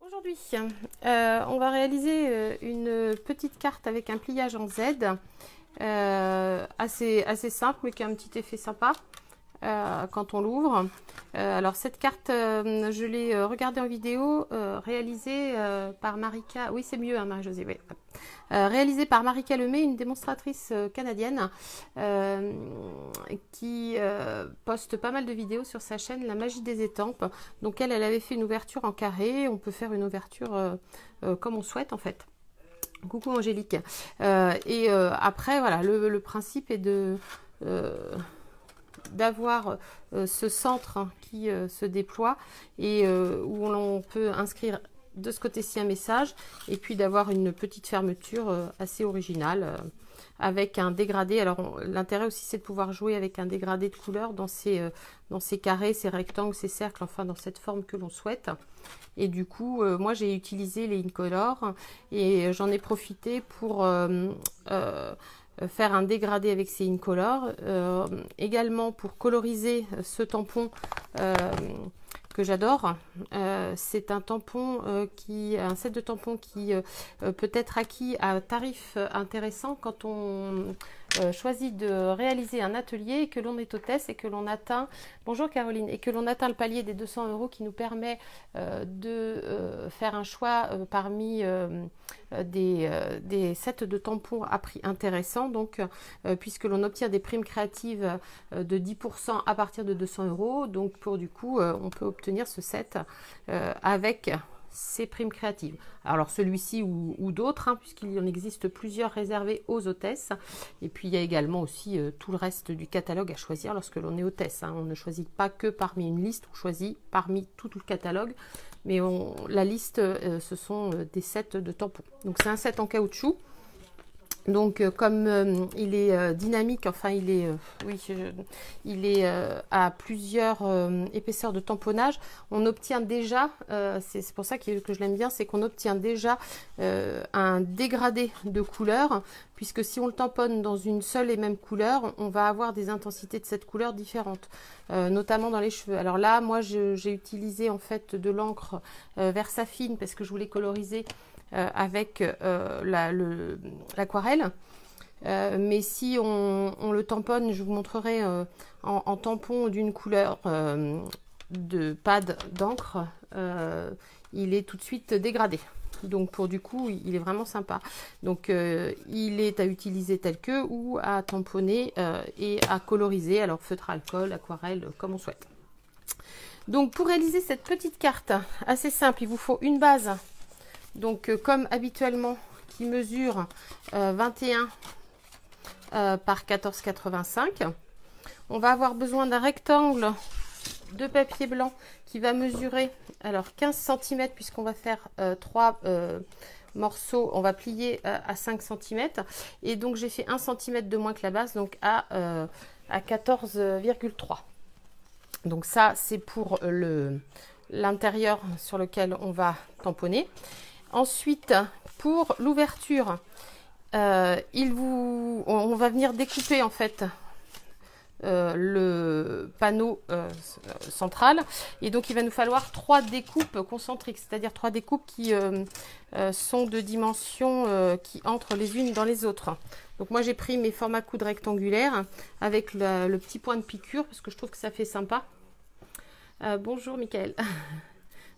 Aujourd'hui, on va réaliser une petite carte avec un pliage en Z, assez simple mais qui a un petit effet sympa quand on l'ouvre. Alors cette carte, je l'ai regardée en vidéo, réalisée par Marika, oui c'est mieux hein, Marie-Josée, oui. Réalisée par Marika Lemay, une démonstratrice canadienne qui poste pas mal de vidéos sur sa chaîne La Magie des Étampes. Donc elle avait fait une ouverture en carré, on peut faire une ouverture comme on souhaite en fait. Coucou Angélique. Après voilà, le principe est de d'avoir ce centre qui se déploie et où l'on peut inscrire de ce côté-ci un message et puis d'avoir une petite fermeture assez originale avec un dégradé. Alors l'intérêt aussi c'est de pouvoir jouer avec un dégradé de couleurs dans ces carrés, ces rectangles, ces cercles, enfin dans cette forme que l'on souhaite. Et du coup moi j'ai utilisé les Incolor et j'en ai profité pour faire un dégradé avec ces Incolor, également pour coloriser ce tampon que j'adore. C'est un tampon un set de tampons qui peut être acquis à tarif intéressant quand on choisit de réaliser un atelier et que l'on est hôtesse et que l'on atteint, bonjour Caroline, et que l'on atteint le palier des 200 € qui nous permet de faire un choix parmi des sets de tampons à prix intéressant, donc puisque l'on obtient des primes créatives de 10% à partir de 200 €, donc pour du coup on peut obtenir ce set avec ces primes créatives. Alors celui-ci ou d'autres, hein, puisqu'il y en existe plusieurs réservés aux hôtesses. Et puis il y a également aussi tout le reste du catalogue à choisir lorsque l'on est hôtesse. Hein. On ne choisit pas que parmi une liste, on choisit parmi tout le catalogue. Mais la liste, ce sont des sets de tampons. Donc c'est un set en caoutchouc. Donc comme il est dynamique, enfin il est, à plusieurs épaisseurs de tamponnage, on obtient déjà, c'est pour ça que je l'aime bien, c'est qu'on obtient déjà un dégradé de couleur, puisque si on le tamponne dans une seule et même couleur, on va avoir des intensités de cette couleur différentes, notamment dans les cheveux. Alors là, moi j'ai utilisé en fait de l'encre Versafine parce que je voulais coloriser avec l'aquarelle. Mais si on le tamponne, je vous montrerai en tampon d'une couleur de pad d'encre, il est tout de suite dégradé. Donc pour du coup, il est vraiment sympa. Donc il est à utiliser tel que ou à tamponner et à coloriser, alors feutre alcool, aquarelle, comme on souhaite. Donc pour réaliser cette petite carte assez simple, il vous faut une base. Donc comme habituellement qui mesure 21 par 14,85. On va avoir besoin d'un rectangle de papier blanc qui va mesurer alors 15 cm puisqu'on va faire 3 morceaux, on va plier à 5 cm et donc j'ai fait 1 cm de moins que la base, donc à 14,3. Donc ça c'est pour l'intérieur sur lequel on va tamponner. Ensuite, pour l'ouverture, on va venir découper en fait le panneau central et donc il va nous falloir 3 découpes concentriques, c'est-à-dire 3 découpes qui sont de dimensions qui entrent les unes dans les autres. Donc moi j'ai pris mes formats coude rectangulaires avec le petit point de piqûre parce que je trouve que ça fait sympa. Bonjour Michael.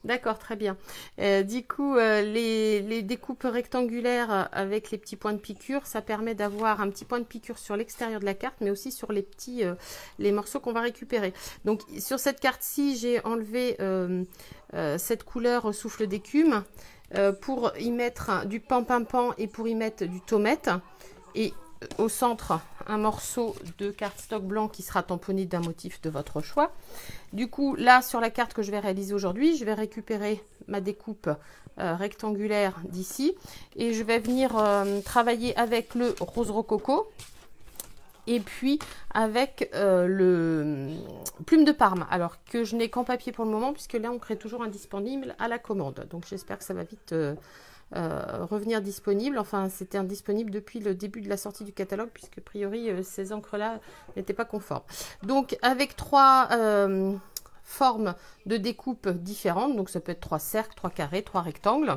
D'accord, très bien. Du coup, les découpes rectangulaires avec les petits points de piqûre, ça permet d'avoir un petit point de piqûre sur l'extérieur de la carte, mais aussi sur les morceaux qu'on va récupérer. Donc, sur cette carte-ci, j'ai enlevé cette couleur souffle d'écume pour y mettre du pan-pan-pan et pour y mettre du tomate. Et au centre, un morceau de cardstock blanc qui sera tamponné d'un motif de votre choix. Du coup, là, sur la carte que je vais réaliser aujourd'hui, je vais récupérer ma découpe rectangulaire d'ici et je vais venir travailler avec le rose rococo et puis avec le plume de Parme, alors que je n'ai qu'en papier pour le moment puisque là, on crée toujours indisponible à la commande. Donc, j'espère que ça va vite revenir disponible. Enfin, c'était indisponible depuis le début de la sortie du catalogue puisque a priori ces encres là n'étaient pas conformes. Donc avec 3 formes de découpe différentes. Donc ça peut être 3 cercles, 3 carrés, 3 rectangles.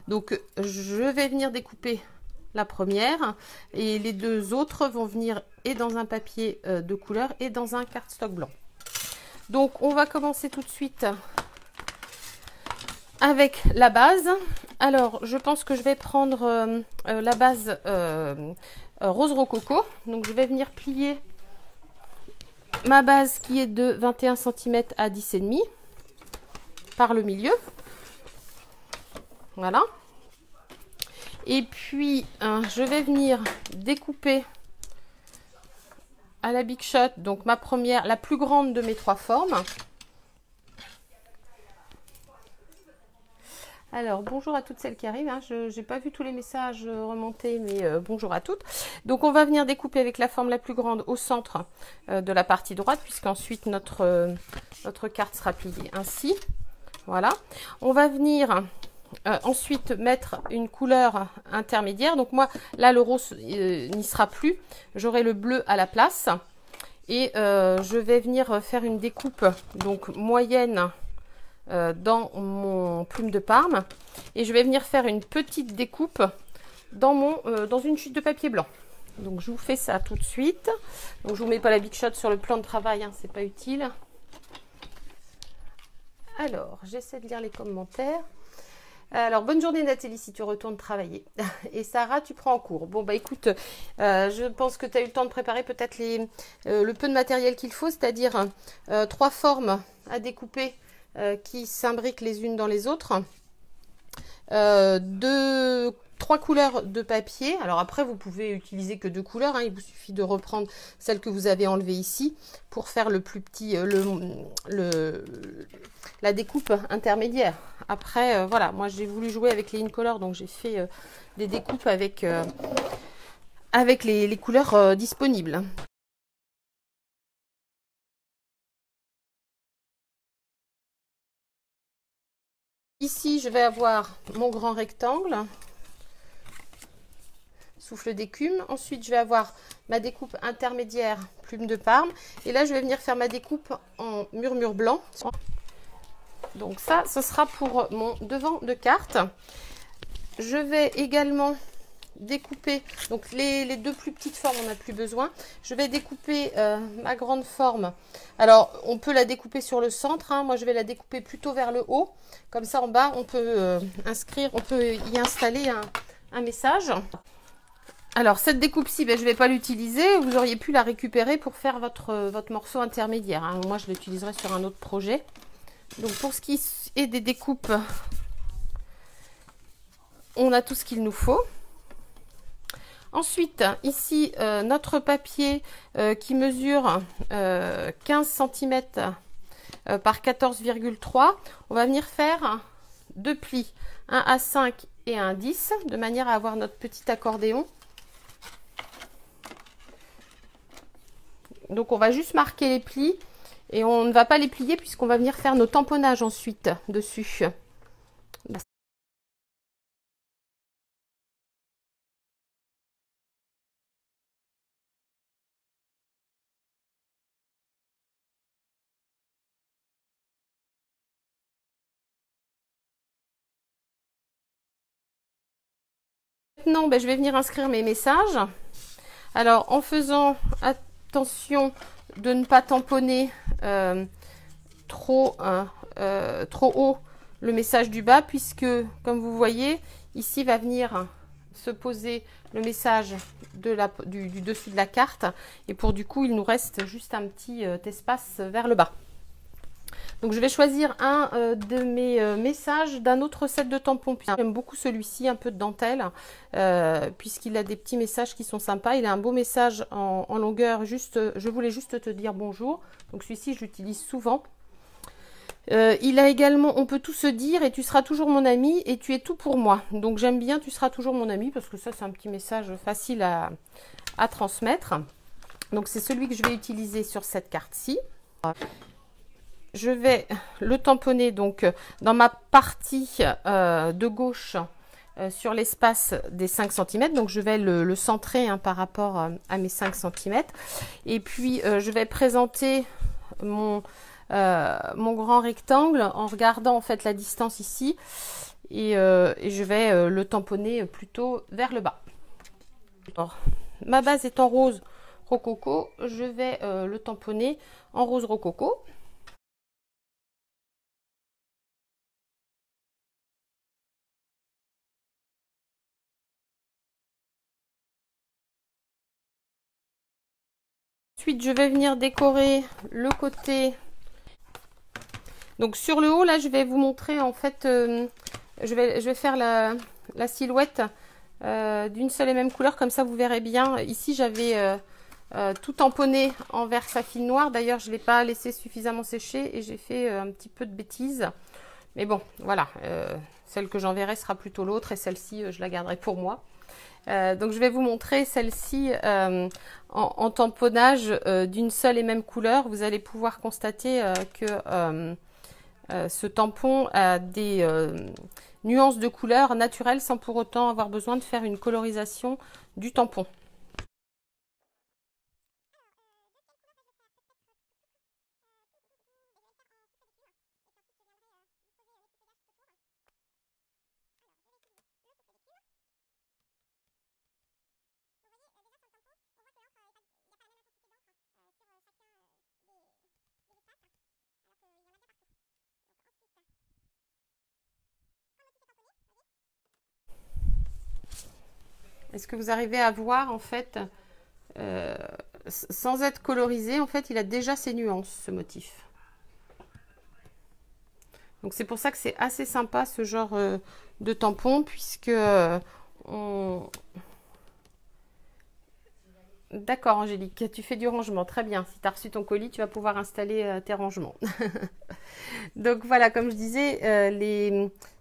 Donc je vais venir découper la première et les deux autres vont venir et dans un papier de couleur et dans un cardstock blanc. Donc on va commencer tout de suite avec la base. Alors je pense que je vais prendre la base rose rococo. Donc je vais venir plier ma base qui est de 21 cm à 10,5 par le milieu. Voilà. Et puis, je vais venir découper à la Big Shot, donc ma première, la plus grande de mes 3 formes. Alors, bonjour à toutes celles qui arrivent. Hein. Je n'ai pas vu tous les messages remonter, mais bonjour à toutes. Donc, on va venir découper avec la forme la plus grande au centre de la partie droite, puisqu'ensuite notre carte sera pliée ainsi. Voilà. On va venir... ensuite mettre une couleur intermédiaire. Donc moi là le rose n'y sera plus, j'aurai le bleu à la place et je vais venir faire une découpe donc moyenne dans mon plume de Parme et je vais venir faire une petite découpe dans une chute de papier blanc. Donc je vous fais ça tout de suite. Donc je vous mets pas la Big Shot sur le plan de travail, hein, c'est pas utile. Alors j'essaie de lire les commentaires. Alors, bonne journée Nathalie si tu retournes travailler. Et Sarah, tu prends en cours. Bon, bah écoute, je pense que tu as eu le temps de préparer peut-être le peu de matériel qu'il faut, c'est-à-dire 3 formes à découper qui s'imbriquent les unes dans les autres. 3 couleurs de papier. Alors après, vous pouvez utiliser que 2 couleurs. Hein. Il vous suffit de reprendre celle que vous avez enlevée ici pour faire le plus petit, la découpe intermédiaire. Après, voilà, moi j'ai voulu jouer avec les Incolor, donc j'ai fait des découpes avec les couleurs disponibles. Ici, je vais avoir mon grand rectangle. Souffle d'écume. Ensuite, je vais avoir ma découpe intermédiaire plume de Parme. Et là, je vais venir faire ma découpe en murmure blanc. Donc ça, ce sera pour mon devant de carte. Je vais également découper, donc les 2 plus petites formes, on n'a plus besoin. Je vais découper ma grande forme. Alors, on peut la découper sur le centre. Hein. Moi, je vais la découper plutôt vers le haut. Comme ça, en bas, on peut on peut y installer un message. Alors, cette découpe-ci, ben, je ne vais pas l'utiliser. Vous auriez pu la récupérer pour faire votre morceau intermédiaire. Hein. Moi, je l'utiliserai sur un autre projet. Donc, pour ce qui est des découpes, on a tout ce qu'il nous faut. Ensuite, ici, notre papier qui mesure 15 cm par 14,3. On va venir faire 2 plis, un à 5 et un à 10, de manière à avoir notre petit accordéon. Donc, on va juste marquer les plis et on ne va pas les plier puisqu'on va venir faire nos tamponnages ensuite dessus. Maintenant, ben, je vais venir inscrire mes messages. Alors, en faisant attention de ne pas tamponner trop haut le message du bas, puisque, comme vous voyez, ici va venir se poser le message du dessus de la carte. Et pour du coup, il nous reste juste un petit espace vers le bas. Donc, je vais choisir un de mes messages d'un autre set de tampons. J'aime beaucoup celui-ci, un peu de dentelle, puisqu'il a des petits messages qui sont sympas. Il a un beau message en longueur. Je voulais juste te dire bonjour. Donc, celui-ci, je l'utilise souvent. Il a également, on peut tout se dire et tu seras toujours mon ami et tu es tout pour moi. Donc, j'aime bien, tu seras toujours mon ami, parce que ça, c'est un petit message facile à transmettre. Donc, c'est celui que je vais utiliser sur cette carte-ci. Je vais le tamponner donc dans ma partie de gauche sur l'espace des 5 cm. Donc, je vais le centrer hein, par rapport à mes 5 cm. Et puis, je vais présenter mon mon grand rectangle en regardant en fait la distance ici et je vais le tamponner plutôt vers le bas. Alors, ma base est en rose rococo, je vais le tamponner en rose rococo. Ensuite, je vais venir décorer le côté. Donc sur le haut, là, je vais vous montrer en fait, je vais faire la silhouette d'une seule et même couleur, comme ça vous verrez bien. Ici, j'avais tout tamponné en Versafine noir. D'ailleurs, je ne l'ai pas laissé suffisamment sécher et j'ai fait un petit peu de bêtises. Mais bon, voilà, celle que j'enverrai sera plutôt l'autre et celle-ci, je la garderai pour moi. Donc je vais vous montrer celle-ci en tamponnage d'une seule et même couleur. Vous allez pouvoir constater que ce tampon a des nuances de couleurs naturelles sans pour autant avoir besoin de faire une colorisation du tampon. Est-ce que vous arrivez à voir en fait, sans être colorisé, en fait, il a déjà ses nuances, ce motif. Donc c'est pour ça que c'est assez sympa ce genre de tampon, puisque on... D'accord Angélique, tu fais du rangement, très bien. Si tu as reçu ton colis, tu vas pouvoir installer tes rangements. Donc voilà, comme je disais,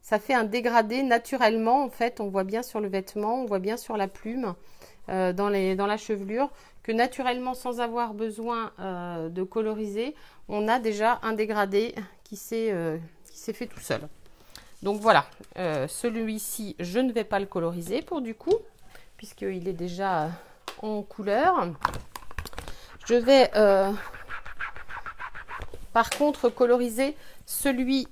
ça fait un dégradé naturellement, en fait, on voit bien sur le vêtement, on voit bien sur la plume, dans la chevelure, que naturellement, sans avoir besoin de coloriser, on a déjà un dégradé qui s'est fait tout seul. Donc voilà, celui-ci, je ne vais pas le coloriser pour du coup, puisqu'il est déjà en couleur. Je vais par contre coloriser celui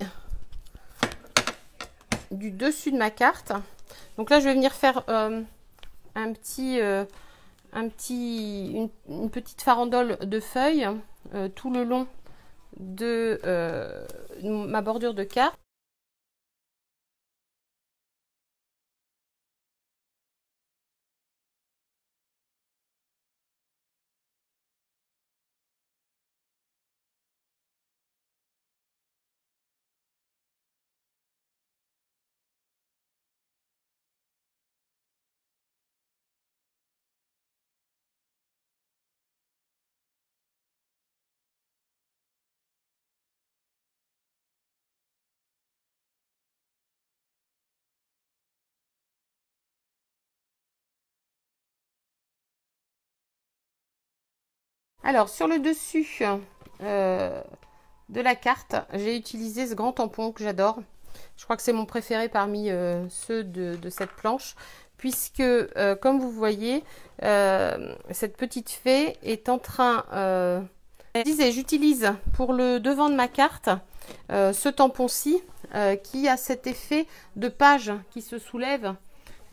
du dessus de ma carte. Donc là, je vais venir faire une petite farandole de feuilles tout le long de ma bordure de carte. Alors, sur le dessus de la carte, j'ai utilisé ce grand tampon que j'adore. Je crois que c'est mon préféré parmi ceux de cette planche, puisque, comme vous voyez, cette petite fée est en train... j'utilise pour le devant de ma carte ce tampon-ci qui a cet effet de page qui se soulève.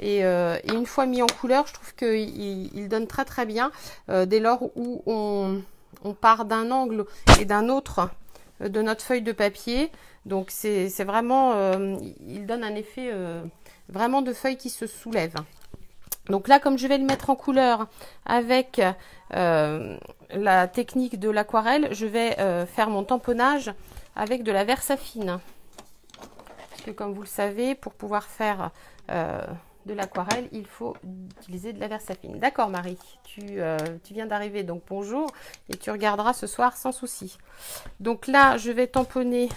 Et une fois mis en couleur, je trouve qu'il donne très très bien dès lors où on part d'un angle et d'un autre de notre feuille de papier. Donc c'est vraiment, il donne un effet vraiment de feuille qui se soulève. Donc là, comme je vais le mettre en couleur avec la technique de l'aquarelle, je vais faire mon tamponnage avec de la Versafine. Parce que comme vous le savez, pour pouvoir faire de l'aquarelle, il faut utiliser de la Versafine. D'accord Marie, tu viens d'arriver, donc bonjour, et tu regarderas ce soir sans souci. Donc là, je vais tamponner,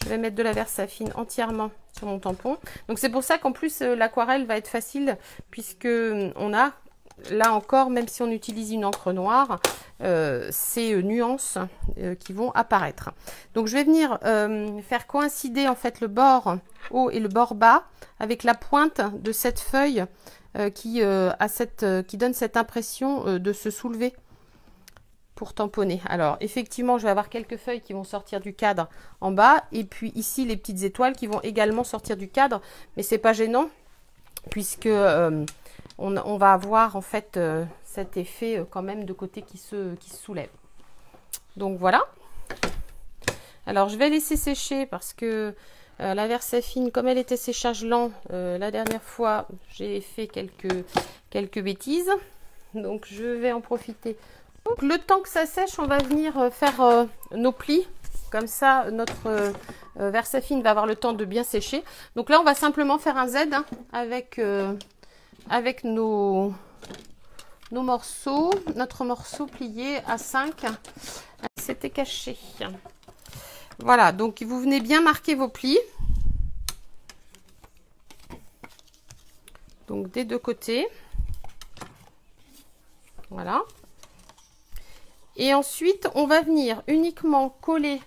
je vais mettre de la Versafine entièrement sur mon tampon. Donc c'est pour ça qu'en plus l'aquarelle va être facile, puisque on a là encore, même si on utilise une encre noire, ces nuances qui vont apparaître. Donc je vais venir faire coïncider en fait le bord haut et le bord bas avec la pointe de cette feuille qui donne cette impression de se soulever. pour tamponner. Alors, effectivement, je vais avoir quelques feuilles qui vont sortir du cadre en bas. Et puis ici, les petites étoiles qui vont également sortir du cadre. Mais c'est pas gênant, puisque on va avoir en fait cet effet quand même de côté qui se soulève. Donc voilà. Alors, je vais laisser sécher parce que la Versafine, comme elle était séchage lent, la dernière fois, j'ai fait quelques bêtises. Donc, je vais en profiter. Donc, le temps que ça sèche, on va venir faire nos plis. Comme ça, notre Versafine va avoir le temps de bien sécher. Donc là, on va simplement faire un Z hein, avec nos morceaux. Notre morceau plié à 5. C'était caché. Voilà, donc vous venez bien marquer vos plis. Donc des deux côtés. Voilà. Et ensuite, on va venir uniquement coller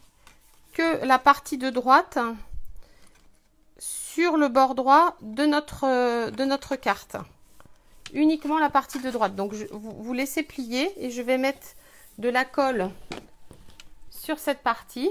que la partie de droite sur le bord droit de notre carte. Uniquement la partie de droite. Donc, vous laissez plier et je vais mettre de la colle sur cette partie.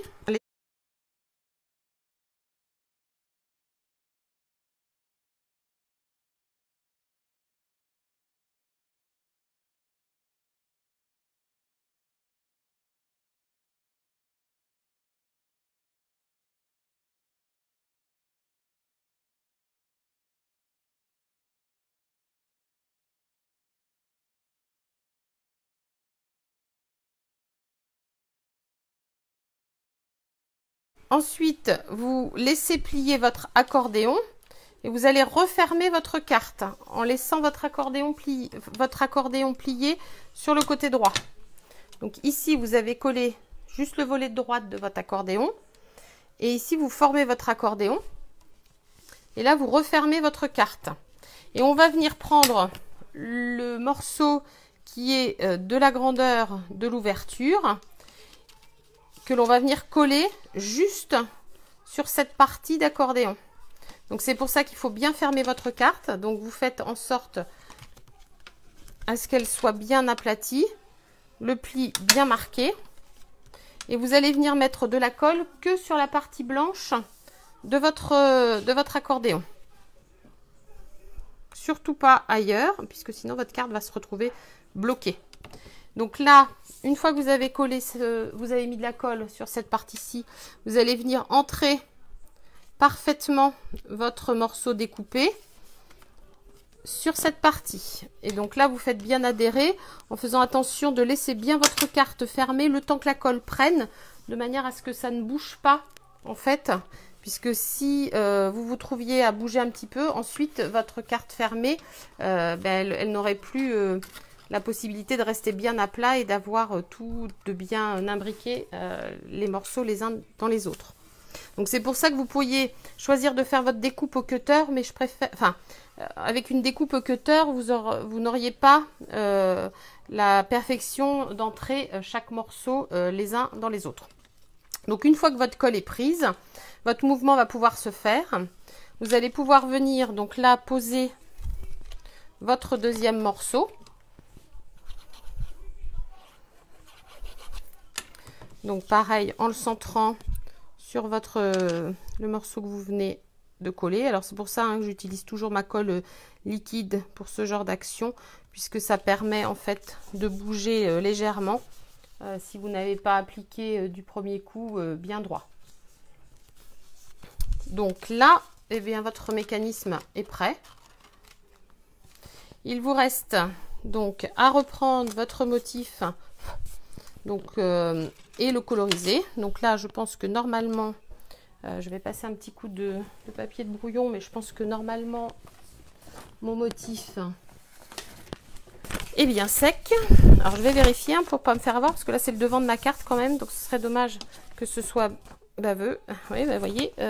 Ensuite, vous laissez plier votre accordéon et vous allez refermer votre carte en laissant votre accordéon plié sur le côté droit. Donc ici, vous avez collé juste le volet de droite de votre accordéon. Et ici, vous formez votre accordéon. Et là, vous refermez votre carte. Et on va venir prendre le morceau qui est de la grandeur de l'ouverture, que l'on va venir coller juste sur cette partie d'accordéon. Donc c'est pour ça qu'il faut bien fermer votre carte. Donc vous faites en sorte à ce qu'elle soit bien aplatie, le pli bien marqué. Et vous allez venir mettre de la colle que sur la partie blanche de votre accordéon. Surtout pas ailleurs, puisque sinon votre carte va se retrouver bloquée. Donc là, une fois que vous avez collé, vous avez mis de la colle sur cette partie-ci, vous allez venir entrer parfaitement votre morceau découpé sur cette partie. Et donc là, vous faites bien adhérer en faisant attention de laisser bien votre carte fermée le temps que la colle prenne, de manière à ce que ça ne bouge pas en fait. Puisque si vous vous trouviez à bouger un petit peu, ensuite votre carte fermée, elle n'aurait plus la possibilité de rester bien à plat et d'avoir tout de bien imbriqué les morceaux les uns dans les autres. Donc c'est pour ça que vous pourriez choisir de faire votre découpe au cutter, mais je préfère, avec une découpe au cutter, vous n'auriez pas la perfection d'entrer chaque morceau les uns dans les autres. Donc une fois que votre colle est prise, votre mouvement va pouvoir se faire. Vous allez pouvoir venir donc là poser votre deuxième morceau. Donc pareil, en le centrant sur le morceau que vous venez de coller. Alors c'est pour ça hein, que j'utilise toujours ma colle liquide pour ce genre d'action, puisque ça permet en fait de bouger légèrement si vous n'avez pas appliqué du premier coup bien droit. Donc là, eh bien, votre mécanisme est prêt. Il vous reste donc à reprendre votre motif donc, et le coloriser. Donc là, je pense que normalement, je vais passer un petit coup de papier de brouillon, mais je pense que normalement, mon motif est bien sec. Alors, je vais vérifier hein, pour ne pas me faire avoir, parce que là, c'est le devant de ma carte quand même, donc ce serait dommage que ce soit baveux. Oui, vous voyez, il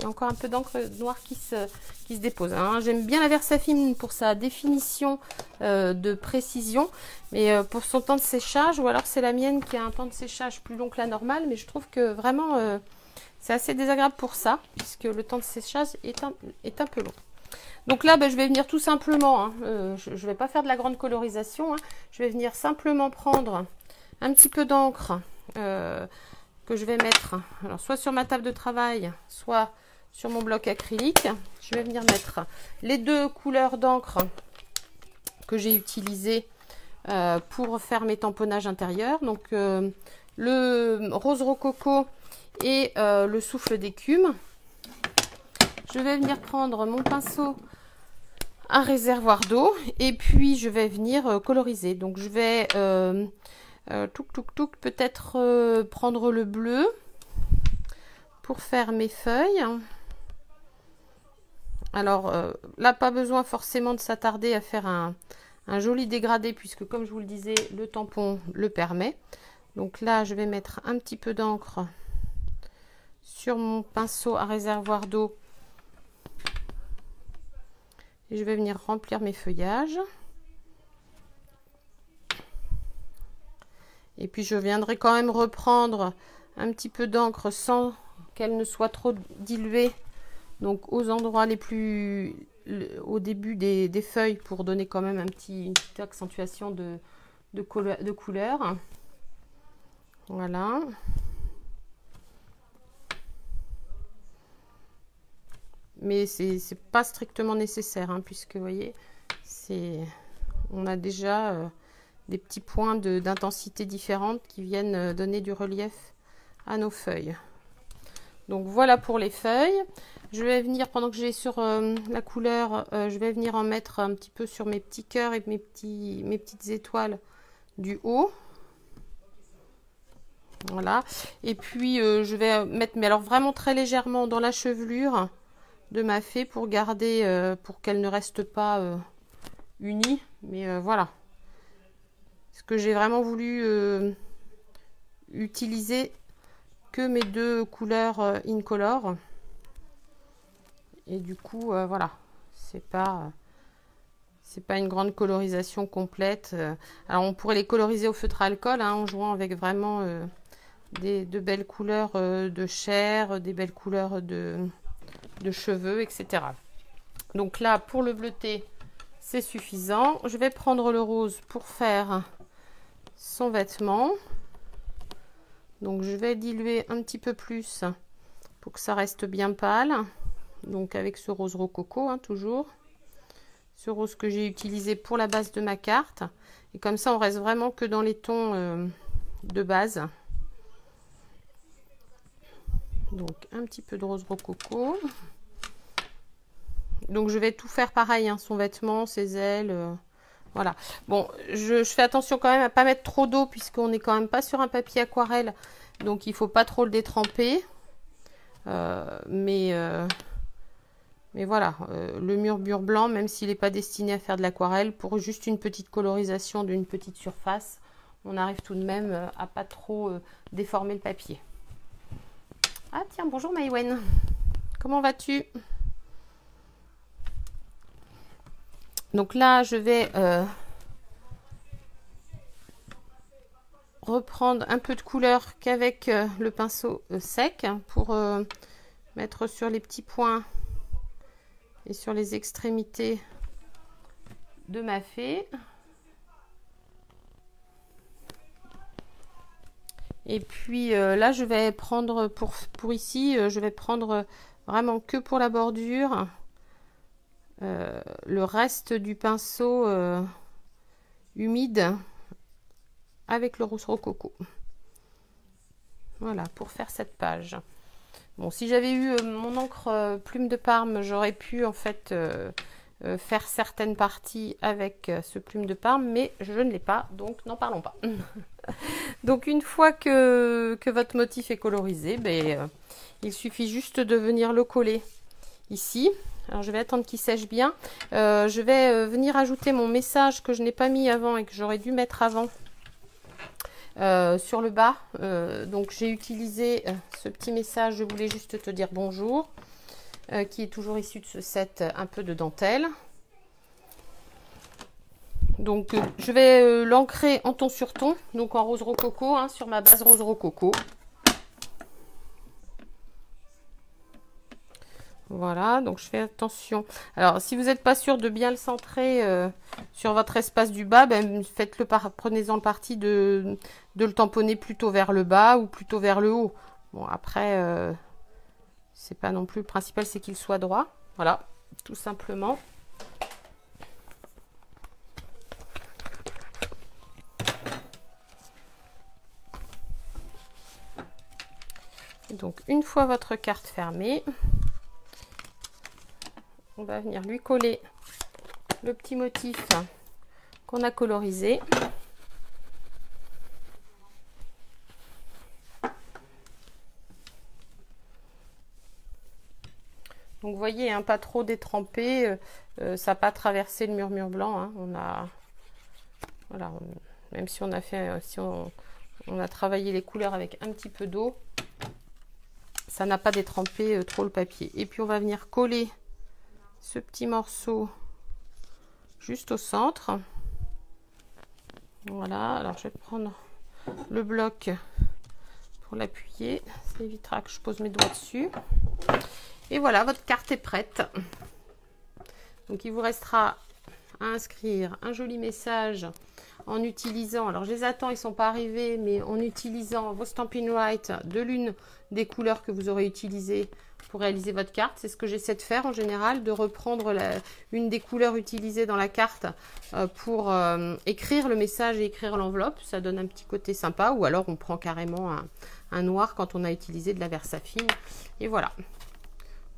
y a encore un peu d'encre noire qui se dépose. Hein. J'aime bien la Versafine pour sa définition de précision, mais pour son temps de séchage, ou alors c'est la mienne qui a un temps de séchage plus long que la normale, mais je trouve que vraiment c'est assez désagréable pour ça, puisque le temps de séchage est un peu long. Donc là, je vais venir tout simplement, hein, je ne vais pas faire de la grande colorisation, hein, je vais venir simplement prendre un petit peu d'encre que je vais mettre alors soit sur ma table de travail, soit sur mon bloc acrylique. Je vais venir mettre les deux couleurs d'encre que j'ai utilisées pour faire mes tamponnages intérieurs. Donc le rose rococo et le souffle d'écume. Je vais venir prendre mon pinceau à réservoir d'eau et puis je vais venir coloriser. Donc je vais peut-être prendre le bleu pour faire mes feuilles. Alors là, pas besoin forcément de s'attarder à faire un joli dégradé puisque comme je vous le disais, le tampon le permet. Donc là, je vais mettre un petit peu d'encre sur mon pinceau à réservoir d'eau et je vais venir remplir mes feuillages. Et puis je viendrai quand même reprendre un petit peu d'encre sans qu'elle ne soit trop diluée. Donc aux endroits les plus au début des feuilles pour donner quand même une petite accentuation de couleur. Voilà. Mais c'est pas strictement nécessaire hein, puisque vous voyez, on a déjà des petits points d'intensité différentes qui viennent donner du relief à nos feuilles. Donc voilà pour les feuilles. Je vais venir, pendant que j'ai sur la couleur, je vais venir en mettre un petit peu sur mes petits cœurs et mes petites étoiles du haut. Voilà. Et puis je vais mettre, mais alors vraiment très légèrement dans la chevelure de ma fée pour garder, pour qu'elle ne reste pas unie. Mais voilà. Ce que j'ai vraiment voulu utiliser que mes deux couleurs incolore. Et du coup, voilà, c'est pas une grande colorisation complète. Alors, on pourrait les coloriser au feutre à alcool hein, en jouant avec vraiment de belles couleurs de chair, des belles couleurs de cheveux, etc. Donc là, pour le bleuté, c'est suffisant. Je vais prendre le rose pour faire son vêtement. Donc, je vais diluer un petit peu plus pour que ça reste bien pâle. Donc avec ce rose rococo hein, toujours, ce rose que j'ai utilisé pour la base de ma carte, et comme ça on reste vraiment que dans les tons de base. Donc un petit peu de rose rococo. Donc je vais tout faire pareil hein, son vêtement, ses ailes, voilà. Bon, je fais attention quand même à pas mettre trop d'eau puisqu'on n'est quand même pas sur un papier aquarelle, donc il faut pas trop le détremper. Mais voilà, le mur blanc, même s'il n'est pas destiné à faire de l'aquarelle, pour juste une petite colorisation d'une petite surface, on arrive tout de même à pas trop déformer le papier. Ah tiens, bonjour Maïwen, comment vas-tu? Donc là, je vais reprendre un peu de couleur qu'avec le pinceau sec pour mettre sur les petits points et sur les extrémités de ma fée. Et puis là je vais prendre pour ici, je vais prendre vraiment que pour la bordure le reste du pinceau humide avec le rose rococo. Voilà pour faire cette page. Bon, si j'avais eu mon encre plume de Parme, j'aurais pu en fait faire certaines parties avec ce plume de Parme, mais je ne l'ai pas, donc n'en parlons pas. Donc une fois que votre motif est colorisé, il suffit juste de venir le coller ici. Alors je vais attendre qu'il sèche bien. Je vais venir ajouter mon message que je n'ai pas mis avant et que j'aurais dû mettre avant. Sur le bas, donc j'ai utilisé ce petit message, je voulais juste te dire bonjour, qui est toujours issu de ce set un peu de dentelle. Donc je vais l'ancrer en ton sur ton, donc en rose rococo, hein, sur ma base rose rococo. Voilà, donc je fais attention. Alors, si vous n'êtes pas sûr de bien le centrer sur votre espace du bas, ben, faites-le prenez-en le parti de le tamponner plutôt vers le bas ou plutôt vers le haut. Bon, après, c'est pas non plus le principal, c'est qu'il soit droit. Voilà, tout simplement. Et donc, une fois votre carte fermée, on va venir lui coller le petit motif qu'on a colorisé. Donc vous voyez, hein, pas trop détrempé, ça n'a pas traversé le murmure blanc. Hein. On a, voilà, même si on a fait, si on a travaillé les couleurs avec un petit peu d'eau, ça n'a pas détrempé trop le papier. Et puis on va venir coller ce petit morceau juste au centre. Voilà, alors je vais prendre le bloc pour l'appuyer. Ça évitera que je pose mes doigts dessus. Et voilà, votre carte est prête. Donc, il vous restera à inscrire un joli message en utilisant, alors je les attends, ils ne sont pas arrivés, mais en utilisant vos Stampin' Right de l'une des couleurs que vous aurez utilisées pour réaliser votre carte. C'est ce que j'essaie de faire en général, de reprendre une des couleurs utilisées dans la carte pour écrire le message et écrire l'enveloppe. Ça donne un petit côté sympa, ou alors on prend carrément un noir quand on a utilisé de la Versafine. Et voilà.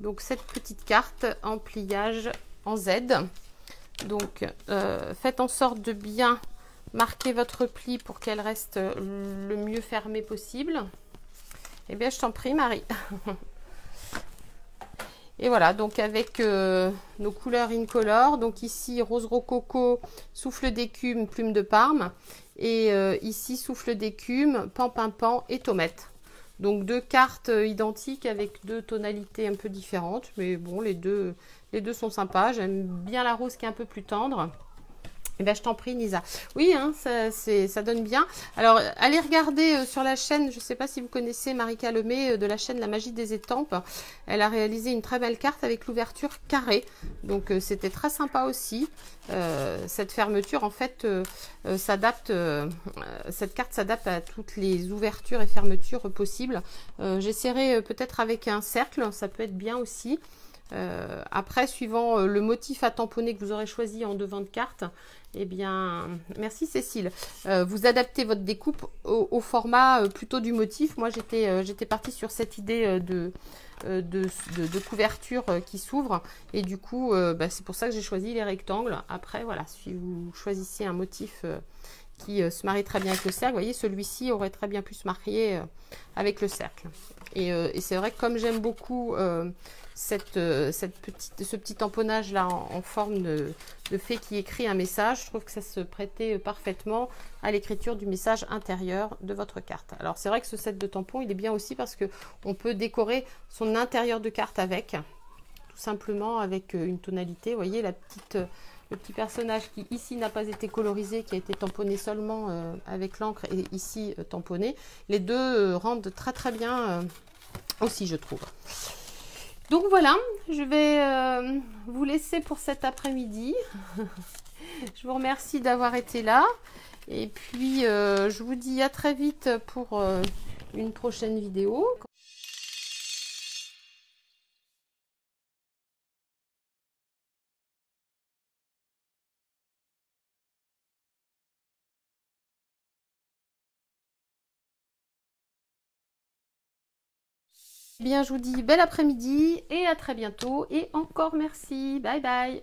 Donc cette petite carte en pliage en Z. Donc faites en sorte de bien marquer votre pli pour qu'elle reste le mieux fermée possible. Eh bien je t'en prie Marie. Et voilà, donc avec nos couleurs Incolor, donc ici rose rococo, souffle d'écume, plume de Parme, et ici souffle d'écume, pan pan pan et tomate. Donc deux cartes identiques avec deux tonalités un peu différentes, mais bon, les deux sont sympas. J'aime bien la rose qui est un peu plus tendre. Et ben je t'en prie Nisa. Oui, hein, ça donne bien. Alors allez regarder sur la chaîne, je ne sais pas si vous connaissez Marika Lemay de la chaîne La Magie des Étampes. Elle a réalisé une très belle carte avec l'ouverture carrée. Donc c'était très sympa aussi. Cette fermeture en fait s'adapte, cette carte s'adapte à toutes les ouvertures et fermetures possibles. J'essaierai peut-être avec un cercle, ça peut être bien aussi. Après, suivant le motif à tamponner que vous aurez choisi en devant de carte, eh bien, merci Cécile, vous adaptez votre découpe au format plutôt du motif. Moi, j'étais partie sur cette idée de couverture qui s'ouvre, et du coup, c'est pour ça que j'ai choisi les rectangles. Après, voilà, si vous choisissez un motif qui se marie très bien avec le cercle, vous voyez, celui-ci aurait très bien pu se marier avec le cercle. Et c'est vrai que comme j'aime beaucoup ce petit tamponnage là en forme de fée qui écrit un message, je trouve que ça se prêtait parfaitement à l'écriture du message intérieur de votre carte. Alors c'est vrai que ce set de tampons il est bien aussi parce que on peut décorer son intérieur de carte avec, tout simplement avec une tonalité. Vous voyez le petit personnage qui ici n'a pas été colorisé, qui a été tamponné seulement avec l'encre, et ici tamponné. Les deux rendent très très bien aussi, je trouve. Donc voilà, je vais vous laisser pour cet après-midi. Je vous remercie d'avoir été là. Et puis, je vous dis à très vite pour une prochaine vidéo. Bien, je vous dis bel après-midi et à très bientôt. Et encore merci. Bye bye.